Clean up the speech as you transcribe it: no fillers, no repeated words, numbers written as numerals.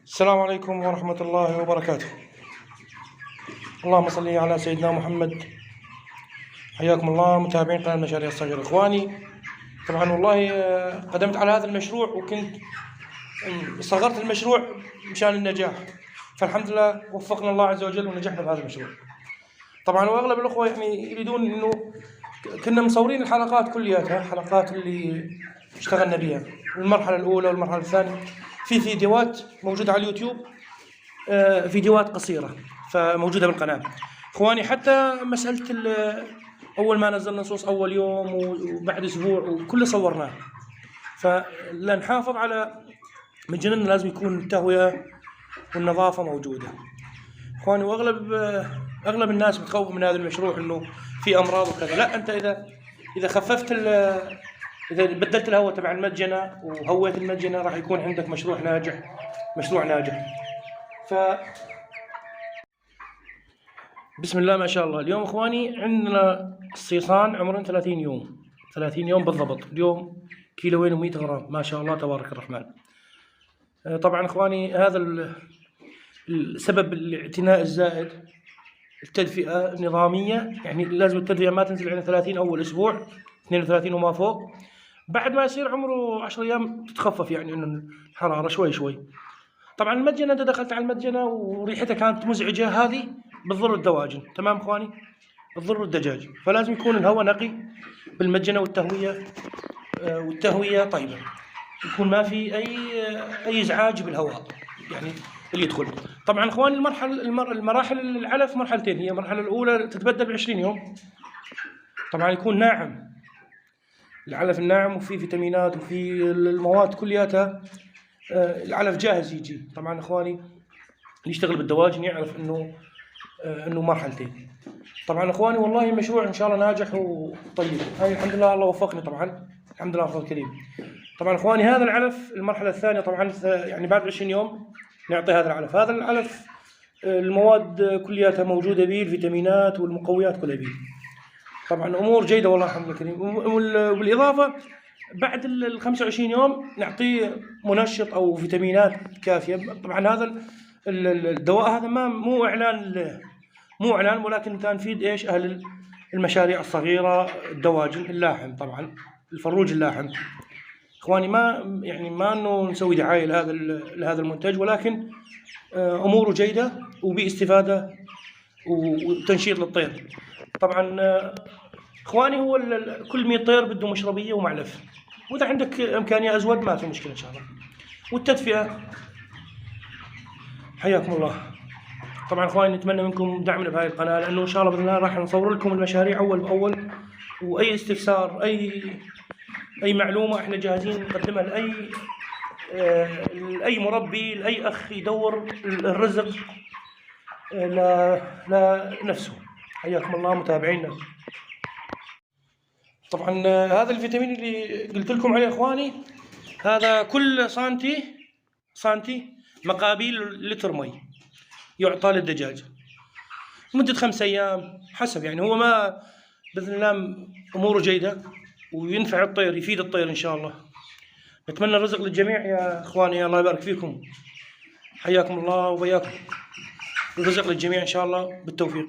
السلام عليكم ورحمة الله وبركاته. اللهم صل على سيدنا محمد. حياكم الله متابعين قناة المشاريع الصغيرة. إخواني، طبعا والله قدمت على هذا المشروع وكنت صغرت المشروع مشان النجاح، فالحمد لله وفقنا الله عز وجل ونجحنا بهذا المشروع. طبعا واغلب الاخوه يعني يريدون انه كنا مصورين الحلقات كلياتها، حلقات اللي اشتغلنا بها المرحله الاولى والمرحله الثانيه في فيديوهات موجوده على اليوتيوب، فيديوهات قصيره فموجوده بالقناه. اخواني حتى مساله اول ما نزلنا نصوص اول يوم وبعد اسبوع وكله صورناه، فلنحافظ على مجننا لازم يكون التهويه والنظافه موجوده. اخواني، واغلب الناس بتخوف من هذا المشروع انه في امراض وكذا. لا، انت اذا خففت اذا بدلت الهواء تبع المدجنه وهويت المدجنه راح يكون عندك مشروع ناجح. ف بسم الله ما شاء الله. اليوم اخواني عندنا الصيصان عمرهم 30 يوم بالضبط. اليوم كيلوين و100 غرام، ما شاء الله تبارك الرحمن. طبعا اخواني هذا السبب الاعتناء الزائد، التدفئة نظامية، يعني لازم التدفئة ما تنزل عن 30 أول أسبوع، 32 وما فوق. بعد ما يصير عمره 10 أيام تتخفف يعني إنه الحرارة شوي. طبعا المدجنة أنت دخلت على المدجنة وريحتها كانت مزعجة، هذه بتضر الدواجن. تمام إخواني؟ بتضر الدجاج، فلازم يكون الهواء نقي بالمدجنة والتهوية طيبة، يكون ما في أي إزعاج بالهواء يعني اللي يدخل. طبعا اخواني المراحل العلف مرحلتين. هي المرحله الاولى تتبدل ب20 يوم، طبعا يكون ناعم، العلف الناعم وفي فيتامينات وفي المواد كلياتها. العلف جاهز يجي. طبعا اخواني اللي يشتغل بالدواجن يعرف انه مرحلتين. طبعا اخواني والله المشروع ان شاء الله ناجح وطيب. هاي الحمد لله الله وفقني، طبعا الحمد لله فضل كريم. طبعا اخواني هذا العلف المرحله الثانيه، طبعا يعني بعد 20 يوم نعطي هذا العلف. هذا العلف المواد كلياتها موجوده به، الفيتامينات والمقويات كلها به. طبعا امور جيده والله الحمد لله كريم. وبالاضافه بعد ال 25 يوم نعطيه منشط او فيتامينات كافيه. طبعا هذا الدواء هذا مو اعلان ولكن تنفيذ ايش اهل المشاريع الصغيره، الدواجن، اللاحم، طبعا الفروج اللاحم. اخواني ما انه نسوي دعايه لهذا المنتج، ولكن اموره جيده وباستفاده وتنشيط للطير. طبعا اخواني هو كل 100 طير بده مشربيه ومعلف، واذا عندك امكانيه ازود ما في مشكله ان شاء الله. والتدفئه حياكم الله. طبعا اخواني نتمنى منكم دعمنا بهذه القناه، لانه ان شاء الله باذن الله راح نصور لكم المشاريع اول باول، واي استفسار اي معلومه احنا جاهزين نقدمها لاي مربي، لاي اخ يدور الرزق لنفسه. حياكم الله متابعينا. طبعا هذا الفيتامين اللي قلت لكم عليه اخواني، هذا كل سنتي مقابيل لتر مي يعطى للدجاج لمده 5 أيام حسب. يعني هو ما باذن الله اموره جيده وينفع الطير، يفيد الطير ان شاء الله. نتمنى الرزق للجميع يا اخواني، الله يبارك فيكم. حياكم الله وبياكم، الرزق للجميع ان شاء الله، بالتوفيق.